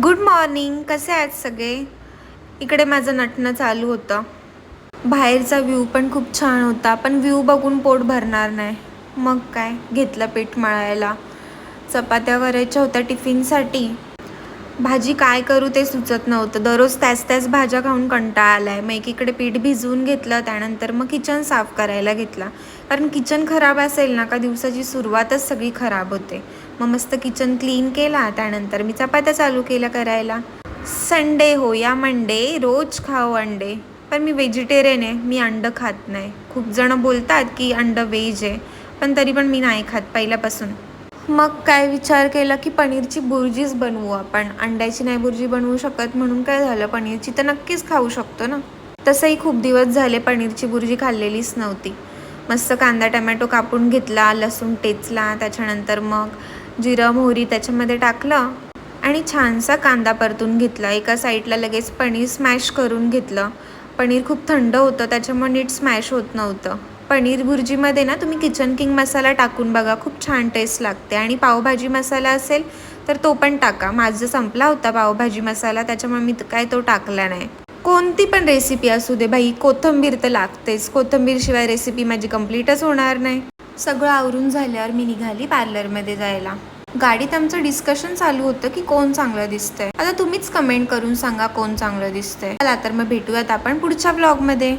Good morning. कसे आहेत सगळे? इकडे माझं नटणं चालू होतं. बाहेरचा व्ह्यू पण खूप छान होता, पण व्ह्यू बघून पोट भरणार नाही. मग काय, घेतलं पीठ मळायला. चपात्या करायच्या होत्या टिफिनसाठी. भाजी काय करू ते सुचत नव्हतं. दररोज त्याच भाज्या खाऊन कंटाळा आला आहे. मग एकीकडे पीठ भिजवून घेतलं, त्यानंतर मग किचन साफ करायला घेतला. कारण किचन खराब असेल ना का दिवसाची सुरुवातच सगळी खराब होते. मग मस्त किचन क्लीन केला, त्यानंतर मी चपात्या चालू केल्या करायला. संडे हो या मंडे, रोज खाओ अंडे. पण मी व्हेजिटेरियन आहे, मी अंडं खात नाही. खूप जण बोलतात की अंडं व्हेज आहे, पण तरी पण मी नाही खात पहिल्यापासून. मग काय विचार केला की पनीरची बुर्जीच बनवू आपण. अंड्याची नाही बुर्जी बनवू शकत म्हणून काय झालं, पनीरची तर नक्कीच खाऊ शकतो ना. तसंही खूप दिवस झाले पनीरची बुर्जी खाल्लेलीच नव्हती. मस्त कांदा टमॅटो कापून घेतला, लसूण टेचला, त्याच्यानंतर मग जिरं मोहरी त्याच्यामध्ये टाकलं आणि छानसा कांदा परतून घेतला. एका साईडला लगेच पनीर स्मॅश करून घेतलं. पनीर खूप थंड होतं, त्याच्यामुळे नीट स्मॅश होत नव्हतं. पनीर भुर्जीमध्ये ना तुम्ही किचन किंग मसाला टाकून बघा, खूप छान टेस्ट लागते. आणि पावभाजी मसाला असेल तर तो पण टाका. माझं संपला होता पावभाजी मसाला, त्याच्यामुळे मी काय तो टाकला नाही. कोणती पण रेसिपी असू दे बाई, कोथिंबीर तर लागतेच. कोथिंबीरशिवाय रेसिपी माझी कंप्लीटच होणार नाही. सगळं आवरून झाल्यावर मी निघाली पार्लरमध्ये जायला. गाडीत आमचं डिस्कशन चालू होतं की कोण चांगलं दिसतंय. आता तुम्हीच कमेंट करून सांगा कोण चांगलं दिसतंय. चला तर मग भेटूयात आपण पुढच्या ब्लॉगमध्ये.